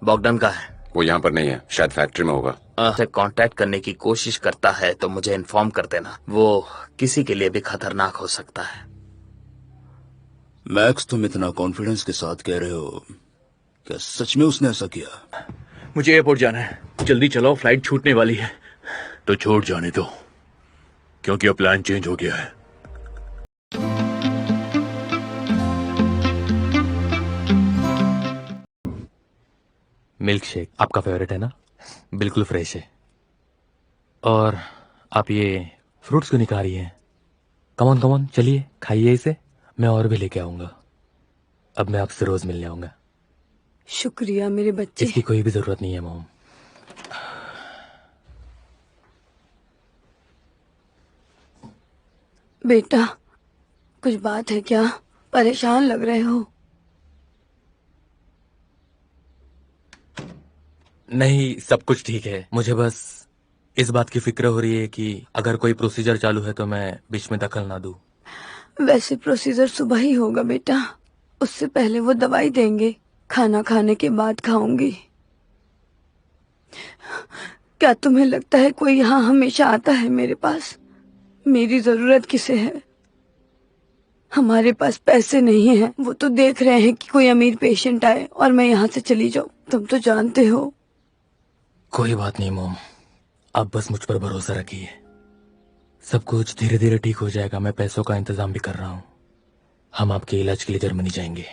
बॉगडन का है। वो यहाँ पर नहीं है, शायद फैक्ट्री में होगा। से कांटेक्ट करने की कोशिश करता है तो मुझे इन्फॉर्म कर देना। वो किसी के लिए भी खतरनाक हो सकता है। मैक्स, तुम इतना कॉन्फिडेंस के साथ कह रहे हो, क्या सच में उसने ऐसा किया? मुझे एयरपोर्ट जाना है, जल्दी चलाओ, फ्लाइट छूटने वाली है। तो छोड़ जाने दो, क्योंकि अब प्लान चेंज हो गया है। मिल्क शेक आपका फेवरेट है ना? बिल्कुल फ्रेश है। और आप ये फ्रूट्स क्यों नहीं खा रही हैं? कमॉन कमॉन, चलिए खाइए इसे, मैं और भी लेके आऊंगा। अब मैं आपसे रोज मिलने आऊंगा। शुक्रिया मेरे बच्चे। इसकी कोई भी जरूरत नहीं है मॉम। बेटा, कुछ बात है क्या? परेशान लग रहे हो। नहीं, सब कुछ ठीक है। मुझे बस इस बात की फिक्र हो रही है कि अगर कोई प्रोसीजर चालू है तो मैं बीच में दखल ना दूं। वैसे प्रोसीजर सुबह ही होगा बेटा, उससे पहले वो दवाई देंगे। खाना खाने के बाद खाऊंगी। क्या तुम्हें लगता है कोई यहाँ हमेशा आता है मेरे पास? मेरी जरूरत किसे है? हमारे पास पैसे नहीं हैं। वो तो देख रहे हैं कि कोई अमीर पेशेंट आए और मैं यहाँ से चली जाऊं। तुम तो जानते हो। कोई बात नहीं मॉम, आप बस मुझ पर भरोसा रखिए। सब कुछ धीरे धीरे ठीक हो जाएगा। मैं पैसों का इंतजाम भी कर रहा हूँ। हम आपके इलाज के लिए जर्मनी जाएंगे।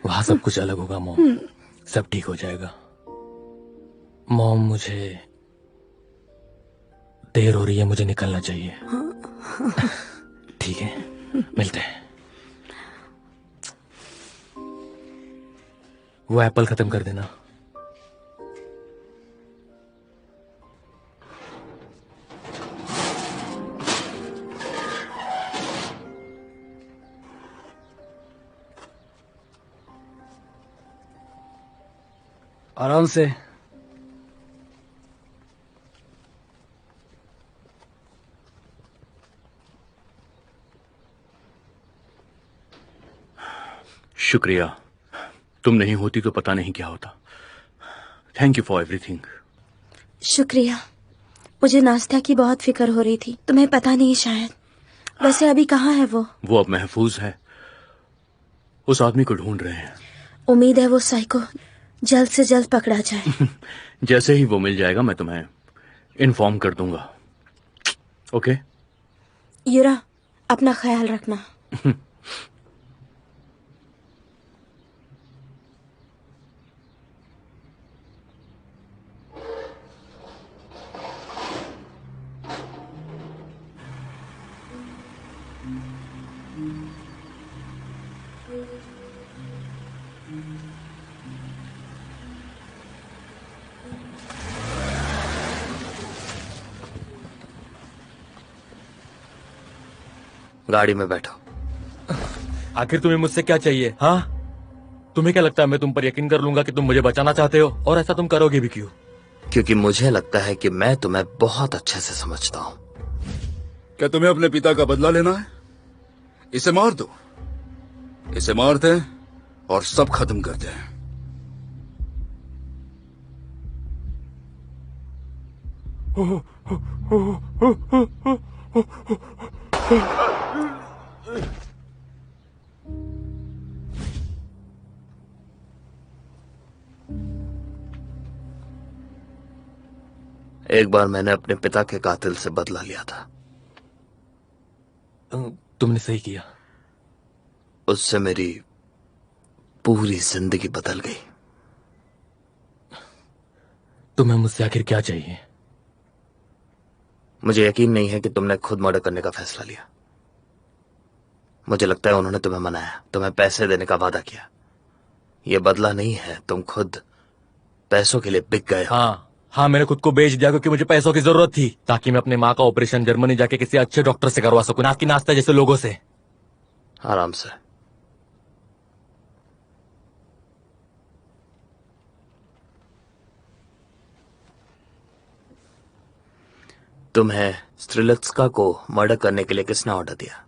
वहां सब कुछ अलग होगा मॉम, सब ठीक हो जाएगा। मॉम, मुझे देर हो रही है, मुझे निकलना चाहिए। ठीक है, मिलते हैं। वो एप्पल खत्म कर देना। आराम से। शुक्रिया, तुम नहीं होती तो पता नहीं क्या होता। Thank you for everything. शुक्रिया। मुझे नाश्ता की बहुत फिक्र हो रही थी, तुम्हें पता नहीं शायद। वैसे अभी कहाँ है वो? वो अब महफूज है, उस आदमी को ढूंढ रहे हैं। उम्मीद है वो साइको जल्द से जल्द पकड़ा जाए। जैसे ही वो मिल जाएगा मैं तुम्हें इन्फॉर्म कर दूंगा। ओके? यूरा, अपना ख्याल रखना। गाड़ी में बैठो। आखिर तुम्हें मुझसे क्या चाहिए? हाँ, तुम्हें क्या लगता है मैं तुम पर यकीन कर लूंगा कि तुम मुझे बचाना चाहते हो? और ऐसा तुम करोगे भी क्यों? क्योंकि मुझे लगता है कि मैं तुम्हें बहुत अच्छे से समझता हूँ। क्या तुम्हें अपने पिता का बदला लेना है? इसे मार दो। इसे मारते हैं और सब खत्म करते हैं। एक बार मैंने अपने पिता के कातिल से बदला लिया था। तुमने सही किया। उससे मेरी पूरी जिंदगी बदल गई। तुम्हें मुझसे आखिर क्या चाहिए? मुझे यकीन नहीं है कि तुमने खुद मर्डर करने का फैसला लिया। मुझे लगता है उन्होंने तुम्हें मनाया, तुम्हें पैसे देने का वादा किया। यह बदला नहीं है, तुम खुद पैसों के लिए बिक गए हो। हाँ, मैंने खुद को बेच दिया क्योंकि मुझे पैसों की जरूरत थी, ताकि मैं अपनी माँ का ऑपरेशन जर्मनी जाके किसी अच्छे डॉक्टर से करवा सकूं, ना कि नाश्ता जैसे लोगों से। आराम से। तुम्हें स्त्रिलत्स्का को मर्डर करने के लिए किसने ऑर्डर दिया?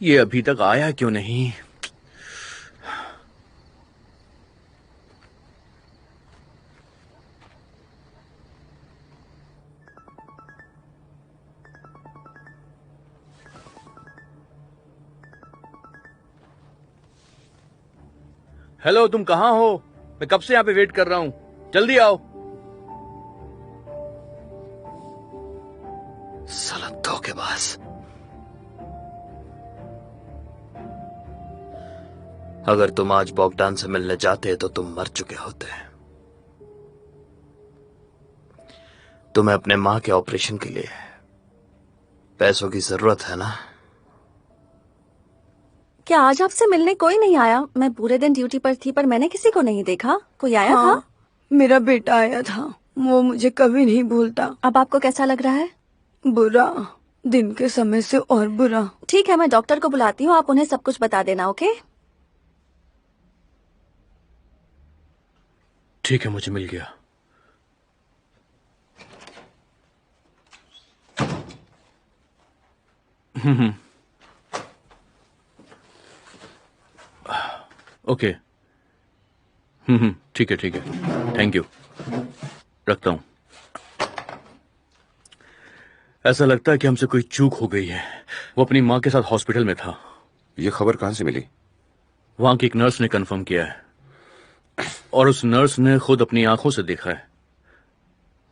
ये अभी तक आया क्यों नहीं? हेलो, तुम कहाँ हो? मैं कब से यहाँ पे वेट कर रहा हूँ, जल्दी आओ। साला धोखेबाज। अगर तुम आज बॉगडान से मिलने जाते तो तुम मर चुके होते। तुम्हें अपने मां के ऑपरेशन के लिए पैसों की जरूरत है ना? क्या आज आपसे मिलने कोई नहीं आया? मैं पूरे दिन ड्यूटी पर थी पर मैंने किसी को नहीं देखा। कोई आया हाँ, था? मेरा बेटा आया था। वो मुझे कभी नहीं भूलता। अब आपको कैसा लग रहा है? बुरा, दिन के समय से और बुरा। ठीक है, मैं डॉक्टर को बुलाती हूँ, आप उन्हें सब कुछ बता देना। ओके? ठीक है, मुझे मिल गया। ओके। ठीक है, ठीक है, थैंक यू। रखता हूं। ऐसा लगता है कि हमसे कोई चूक हो गई है। वो अपनी मां के साथ हॉस्पिटल में था। ये खबर कहां से मिली? वहां की एक नर्स ने कंफर्म किया है, और उस नर्स ने खुद अपनी आंखों से देखा है।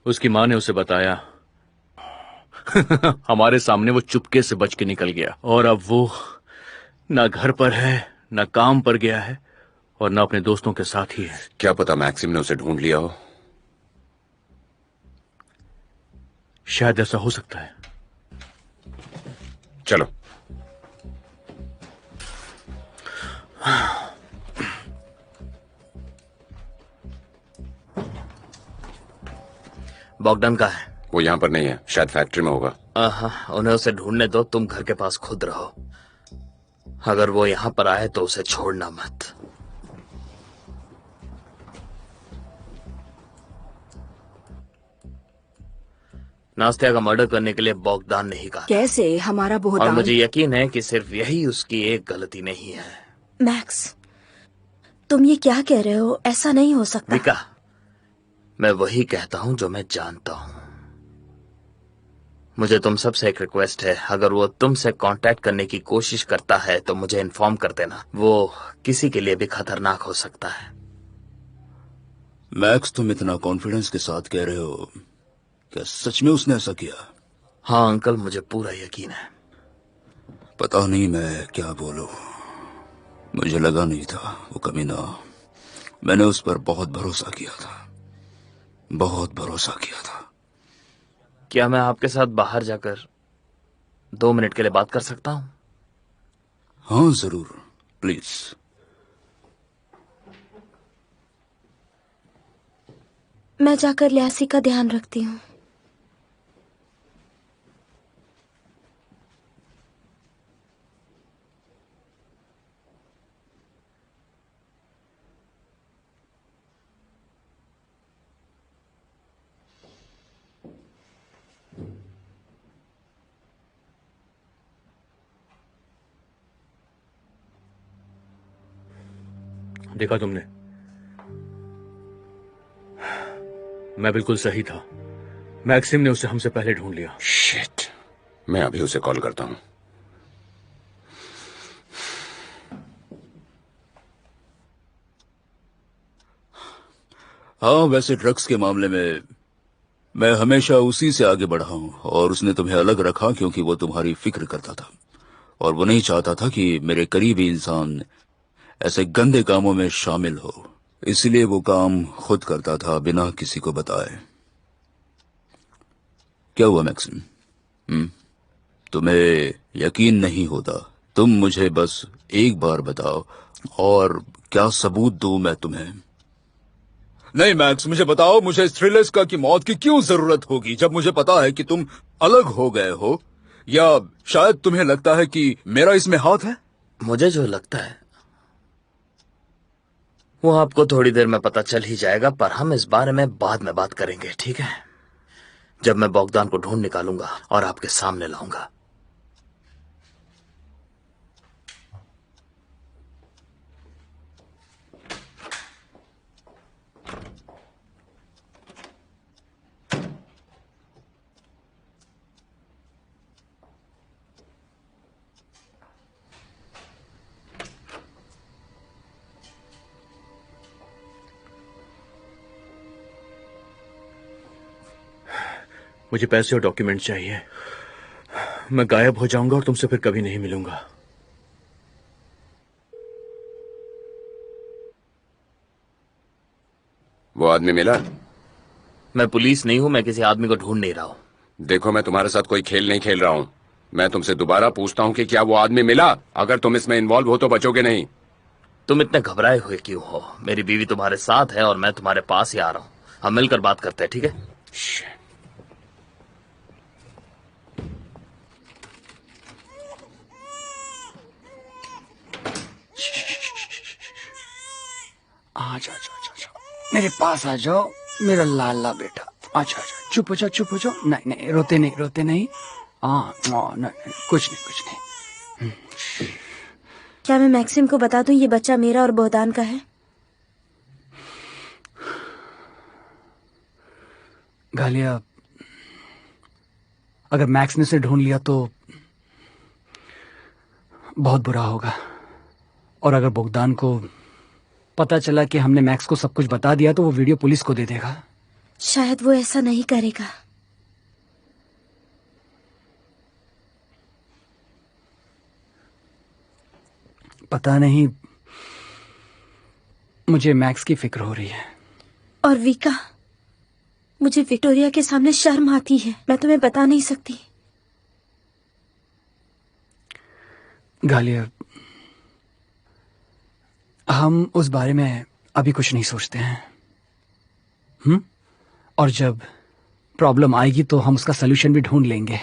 उसकी मां ने उसे बताया। हमारे सामने वो चुपके से बच के निकल गया, और अब वो ना घर पर है, ना काम पर गया है, और ना अपने दोस्तों के साथ ही है। क्या पता मैक्सिम ने उसे ढूंढ लिया हो। शायद ऐसा हो सकता है। चलो। बॉगडान का है? वो यहां पर नहीं है, शायद फैक्ट्री में होगा। हाँ, उन्हें उसे ढूंढने दो। तुम घर के पास खुद रहो। अगर वो यहां पर आए तो उसे छोड़ना मत। नास्तिया का मर्डर करने के लिए बॉगदान ने ही कहा। कैसे? हमारा और बोहदान। मुझे यकीन है कि सिर्फ यही उसकी एक गलती नहीं है। मैक्स, तुम ये क्या कह रहे हो? ऐसा नहीं हो सकता। विका, मैं वही कहता हूं जो मैं जानता हूं। मुझे तुम सबसे एक रिक्वेस्ट है, अगर वो तुमसे कांटेक्ट करने की कोशिश करता है तो मुझे इन्फॉर्म कर देना। वो किसी के लिए भी खतरनाक हो सकता है। मैक्स, तुम इतना कॉन्फिडेंस के साथ कह रहे हो, क्या सच में उसने ऐसा किया? हाँ अंकल, मुझे पूरा यकीन है। पता नहीं मैं क्या बोलूं। मुझे लगा नहीं था वो कमीना। मैंने उस पर बहुत भरोसा किया था, बहुत भरोसा किया था। क्या मैं आपके साथ बाहर जाकर 2 मिनट के लिए बात कर सकता हूं? हाँ जरूर, प्लीज। मैं जाकर ल्यासी का ध्यान रखती हूँ। देखा तुमने? मैं बिल्कुल सही था। मैक्सिम ने उसे हमसे पहले ढूंढ लिया। शिट, मैं अभी उसे कॉल करता हूं। हाँ, वैसे ड्रग्स के मामले में मैं हमेशा उसी से आगे बढ़ा हूं, और उसने तुम्हें अलग रखा क्योंकि वो तुम्हारी फिक्र करता था, और वो नहीं चाहता था कि मेरे करीबी इंसान ऐसे गंदे कामों में शामिल हो। इसलिए वो काम खुद करता था बिना किसी को बताए। क्या हुआ मैक्सिम? तुम्हें यकीन नहीं होता? तुम मुझे बस एक बार बताओ, और क्या सबूत दूं मैं तुम्हें? नहीं मैक्स, मुझे बताओ, मुझे स्त्रीलेस्का की मौत की क्यों जरूरत होगी जब मुझे पता है कि तुम अलग हो गए हो? या शायद तुम्हें लगता है कि मेरा इसमें हाथ है? मुझे जो लगता है वो आपको थोड़ी देर में पता चल ही जाएगा, पर हम इस बारे में बाद में बात करेंगे, ठीक है? जब मैं बॉगदान को ढूंढ निकालूंगा और आपके सामने लाऊंगा। मुझे पैसे और डॉक्यूमेंट चाहिए। मैं गायब हो जाऊंगा और तुमसे फिर कभी नहीं मिलूंगा। वो आदमी मिला? मैं पुलिस नहीं हूं, मैं किसी आदमी को ढूंढ नहीं रहा हूं। देखो, मैं तुम्हारे साथ कोई खेल नहीं खेल रहा हूं। मैं तुमसे दोबारा पूछता हूं कि क्या वो आदमी मिला? अगर तुम इसमें इन्वॉल्व हो तो बचोगे नहीं। तुम इतने घबराए हुए क्यों हो? मेरी बीवी तुम्हारे साथ है और मैं तुम्हारे पास ही आ रहा हूं। हम मिलकर बात करते हैं, ठीक है? आ जा मेरे पास आ जाओ, मेरा लाला बेटा। अच्छा, चुप हो जाओ, चुप हो जाओ। नहीं नहीं, रोते नहीं, रोते नहीं। हाँ, नहीं, कुछ नहीं, कुछ नहीं। क्या मैं मैक्सिम को बता दूं ये बच्चा मेरा और बोहदान का है? गालिया, अगर मैक्स ने उसे ढूंढ लिया तो बहुत बुरा होगा। और अगर बोगदान को पता चला कि हमने मैक्स को सब कुछ बता दिया तो वो वीडियो पुलिस को दे देगा। शायद वो ऐसा नहीं करेगा। पता नहीं, मुझे मैक्स की फिक्र हो रही है। और विका, मुझे विक्टोरिया के सामने शर्म आती है। मैं तुम्हें बता नहीं सकती। गालिया, हम उस बारे में अभी कुछ नहीं सोचते हैं। और जब प्रॉब्लम आएगी तो हम उसका सलूशन भी ढूंढ लेंगे।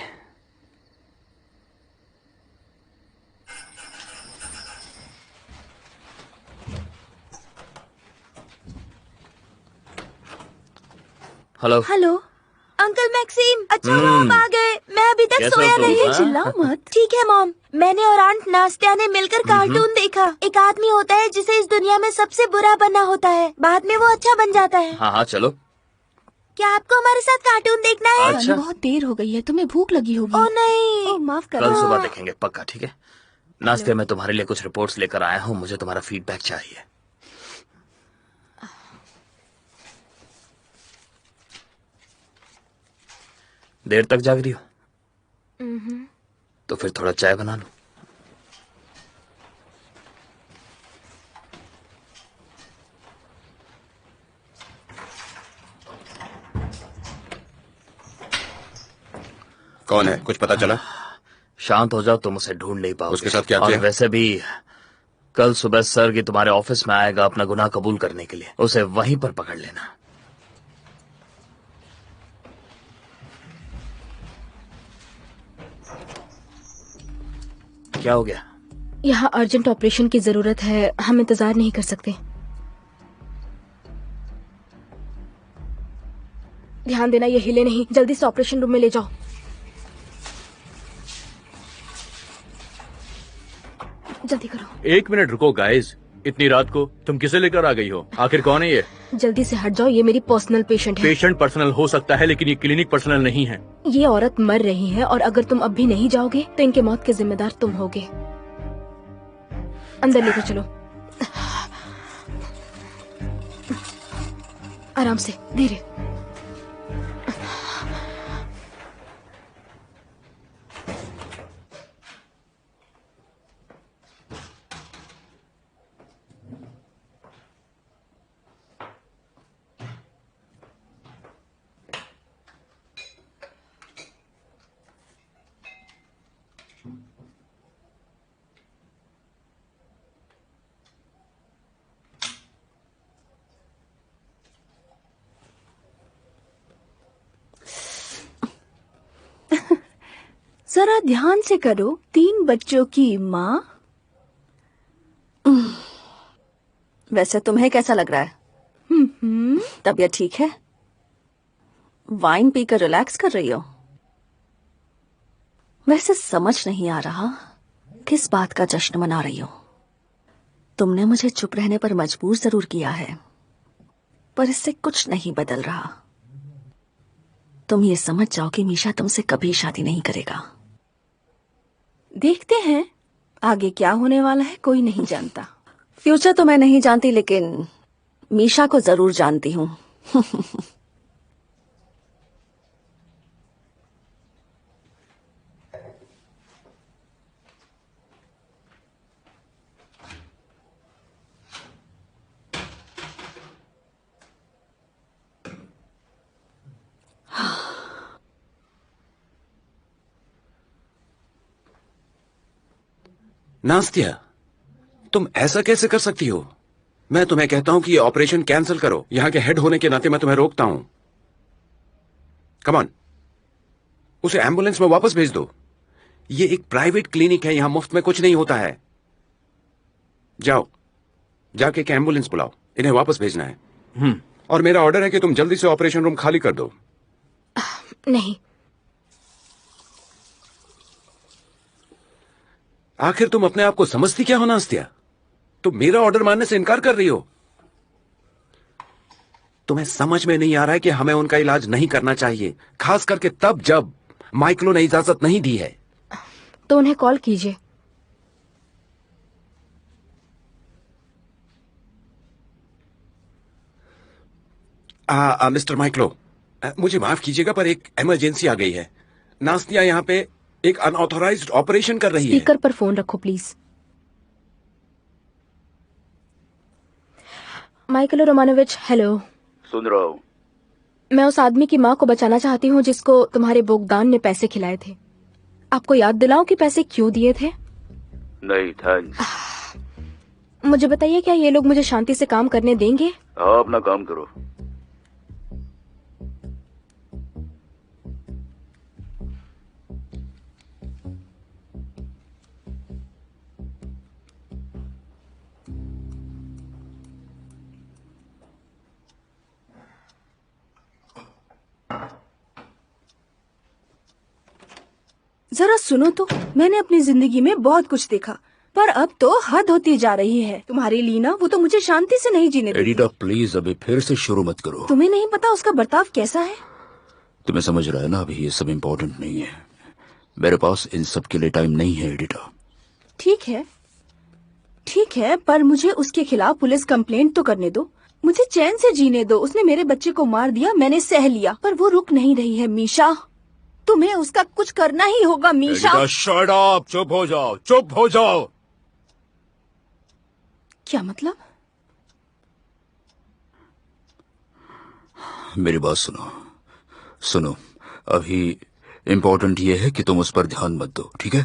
हेलो। Hello uncle Maxim. अच्छा आप आ गए। मैं अभी तक कैसे सोया हो तुम, नहीं। हाँ? चिल्लाओ मत। ठीक है मॉम। मैंने और आंट नास्तिया ने मिलकर कार्टून देखा। एक आदमी होता है जिसे इस दुनिया में सबसे बुरा बनना होता है, बाद में वो अच्छा बन जाता है। हाँ हाँ चलो। क्या आपको हमारे साथ कार्टून देखना है? अच्छा। बहुत देर हो गई है, तुम्हें भूख लगी होगी। ओ नहीं। माफ कल करो। सुबह देखेंगे पक्का, ठीक है? नाश्ते में तुम्हारे लिए कुछ रिपोर्ट्स लेकर आया हूं, मुझे तुम्हारा फीडबैक चाहिए। देर तक जाग रही हो? तो फिर थोड़ा चाय बना लो। कौन है, कुछ पता चला? शांत हो जाओ, तुम उसे ढूंढ नहीं पाओगे। उसके साथ क्या और किया? वैसे भी कल सुबह सर तुम्हारे ऑफिस में आएगा अपना गुनाह कबूल करने के लिए, उसे वहीं पर पकड़ लेना। क्या हो गया? यहाँ अर्जेंट ऑपरेशन की जरूरत है, हम इंतजार नहीं कर सकते। ध्यान देना ये हिले नहीं। जल्दी से ऑपरेशन रूम में ले जाओ। जल्दी करो। 1 मिनट रुको गाइस, इतनी रात को तुम किसे लेकर आ गई हो? आखिर कौन है ये? जल्दी से हट जाओ, ये मेरी पर्सनल पेशेंट है। पेशेंट पर्सनल हो सकता है लेकिन ये क्लिनिक पर्सनल नहीं है। ये औरत मर रही है और अगर तुम अब भी नहीं जाओगे तो इनके मौत के जिम्मेदार तुम होगे। अंदर लेकर चलो। आराम से, धीरे। जरा ध्यान से करो। 3 बच्चों की माँ। वैसे तुम्हें कैसा लग रहा है? तबीयत ठीक है? वाइन पीकर रिलैक्स कर रही हो? वैसे समझ नहीं आ रहा किस बात का जश्न मना रही हो। तुमने मुझे चुप रहने पर मजबूर जरूर किया है, पर इससे कुछ नहीं बदल रहा। तुम ये समझ जाओ कि मीशा तुमसे कभी शादी नहीं करेगा। देखते हैं आगे क्या होने वाला है, कोई नहीं जानता। फ्यूचर तो मैं नहीं जानती, लेकिन मीशा को जरूर जानती हूँ। नास्तिया, तुम ऐसा कैसे कर सकती हो? मैं तुम्हें कहता हूं कि ये ऑपरेशन कैंसिल करो। यहां के हेड होने के नाते मैं तुम्हें रोकता हूं। कम ऑन, उसे एम्बुलेंस में वापस भेज दो। ये एक प्राइवेट क्लिनिक है, यहां मुफ्त में कुछ नहीं होता है। जाओ, जाके एक एम्बुलेंस बुलाओ, इन्हें वापस भेजना है। और मेरा ऑर्डर है कि तुम जल्दी से ऑपरेशन रूम खाली कर दो। नहीं, आखिर तुम अपने आप को समझती क्या हो नास्तिया? तुम मेरा ऑर्डर मानने से इनकार कर रही हो। तुम्हें समझ में नहीं आ रहा है कि हमें उनका इलाज नहीं करना चाहिए, खास करके तब जब माइकलो ने इजाजत नहीं दी है। तो उन्हें कॉल कीजिए। मिस्टर माइकलो, मुझे माफ कीजिएगा पर एक इमरजेंसी आ गई है। नास्तिया यहाँ पे एक अनऑथोराइज्ड ऑपरेशन कर रही है। स्पीकर पर फोन रखो प्लीज। Michael Romanovich, hello. सुन रहा हूँ। मैं उस आदमी की माँ को बचाना चाहती हूँ जिसको तुम्हारे बोगदान ने पैसे खिलाए थे। आपको याद दिलाऊं कि पैसे क्यों दिए थे? नहीं, थैंक्स। मुझे बताइए, क्या ये लोग मुझे शांति से काम करने देंगे? हाँ, अपना काम करो। जरा सुनो तो, मैंने अपनी जिंदगी में बहुत कुछ देखा, पर अब तो हद होती जा रही है। तुम्हारी लीना, वो तो मुझे शांति से नहीं जीने देती। एडिटा प्लीज अभी फिर से शुरू मत करो। तुम्हें नहीं पता उसका बर्ताव कैसा है? तुम्हें समझ रहा है ना, अभी ये सब इम्पोर्टेंट नहीं है। मेरे पास इन सब के लिए टाइम नहीं है एडिटा। ठीक है, पर मुझे उसके खिलाफ पुलिस कंप्लेंट तो करने दो। मुझे चैन से जीने दो। उसने मेरे बच्चे को मार दिया, मैंने सह लिया, पर वो रुक नहीं रही है। मीशा, तुम्हें उसका कुछ करना ही होगा। मीशा, शट अप, चुप हो जाओ, चुप हो जाओ। क्या मतलब? मेरी बात सुनो। अभी इम्पोर्टेंट ये है कि तुम उस पर ध्यान मत दो, ठीक है?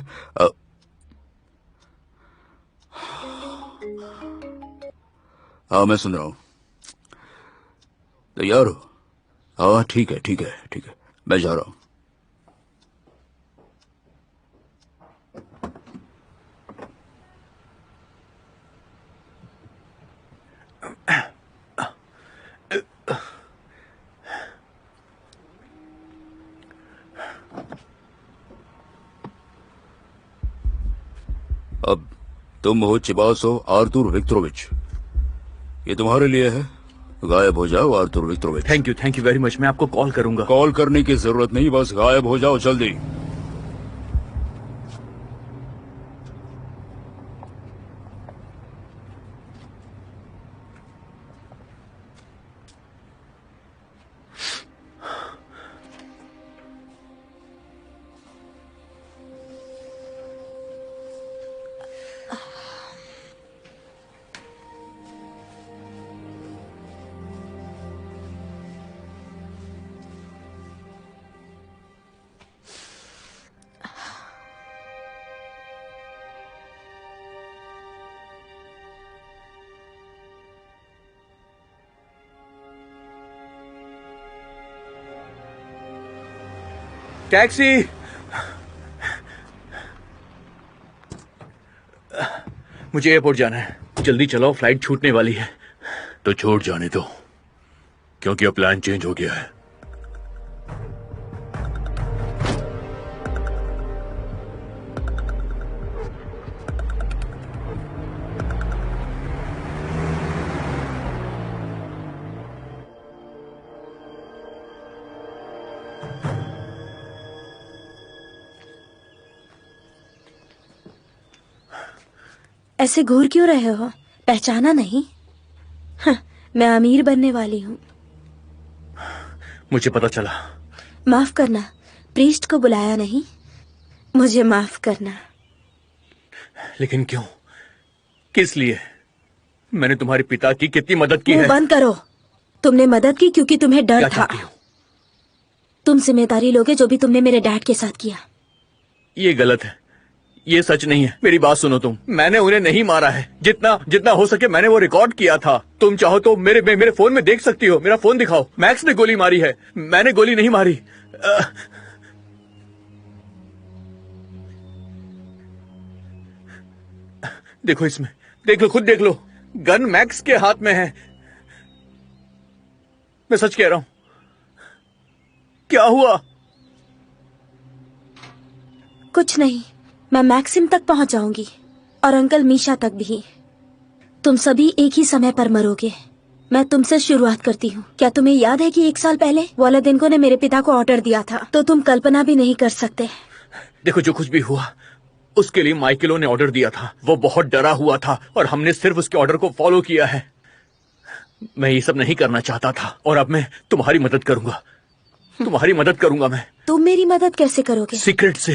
हाँ, मैं सुन रहा हूँ। तैयार हो? हाँ, ठीक है, मैं जा रहा हूँ। अब तुम हो चिबासो आर्थुर विक्टोरोविच। ये तुम्हारे लिए है। गायब हो जाओ Arthur Viktorovich. Thank you very much. मैं आपको कॉल करूंगा। कॉल करने की जरूरत नहीं, बस गायब हो जाओ जल्दी। टैक्सी! मुझे एयरपोर्ट जाना है। जल्दी चलाओ, फ्लाइट छूटने वाली है। तो छोड़ जाने दो, क्योंकि अब प्लान चेंज हो गया है। ऐसे घूर क्यों रहे हो? पहचाना नहीं? हाँ, मैं अमीर बनने वाली हूँ। मुझे पता चला। माफ करना, प्रीस्ट को बुलाया नहीं। मुझे माफ करना। लेकिन क्यों? किस लिए? मैंने तुम्हारे पिता की कितनी मदद की है। बंद करो। तुमने मदद की क्योंकि तुम्हें डर था। तुम जिम्मेदारी लोगे जो भी तुमने मेरे डैड के साथ किया। ये गलत है। ये सच नहीं है। मेरी बात सुनो तुम, मैंने उन्हें नहीं मारा है। जितना जितना हो सके मैंने वो रिकॉर्ड किया था। तुम चाहो तो मेरे फोन में देख सकती हो। मेरा फोन दिखाओ। मैक्स ने गोली मारी है, मैंने गोली नहीं मारी। देखो इसमें, देख लो, खुद देख लो। गन मैक्स के हाथ में है। मैं सच कह रहा हूं। क्या हुआ? कुछ नहीं, मैं मैक्सिम तक पहुंच जाऊंगी और अंकल मीशा तक भी। तुम सभी एक ही समय पर मरोगे। मैं तुमसे शुरुआत करती हूँ। क्या तुम्हें याद है कि 1 साल पहले वॉलदेनको ने मेरे पिता को ऑर्डर दिया था? तो तुम कल्पना भी नहीं कर सकते। देखो, जो कुछ भी हुआ उसके लिए माइकेलो ने ऑर्डर दिया था। वो बहुत डरा हुआ था और हमने सिर्फ उसके ऑर्डर को फॉलो किया है। मैं ये सब नहीं करना चाहता था और अब मैं तुम्हारी मदद करूंगा। तुम्हारी मदद करूंगा मैं। तुम मेरी मदद कैसे करोगे? सीक्रेट से।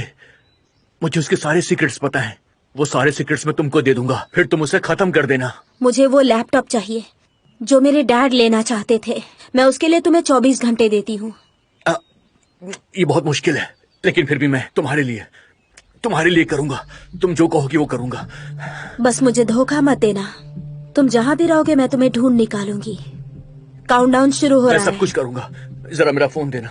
मुझे उसके सारे सीक्रेट्स पता है। वो सारे सीक्रेट्स मैं तुमको दे दूंगा, फिर तुम उसे खत्म कर देना। मुझे वो लैपटॉप चाहिए जो मेरे डैड लेना चाहते थे। मैं उसके लिए तुम्हें 24 घंटे देती हूँ। ये बहुत मुश्किल है, लेकिन फिर भी मैं तुम्हारे लिए करूंगा। तुम जो कहोगी वो करूंगा। बस मुझे धोखा मत देना। तुम जहाँ भी रहोगे मैं तुम्हें ढूंढ निकालूंगी। काउंटडाउन शुरू हो मैं रहा है। सब कुछ करूंगा। जरा मेरा फोन देना।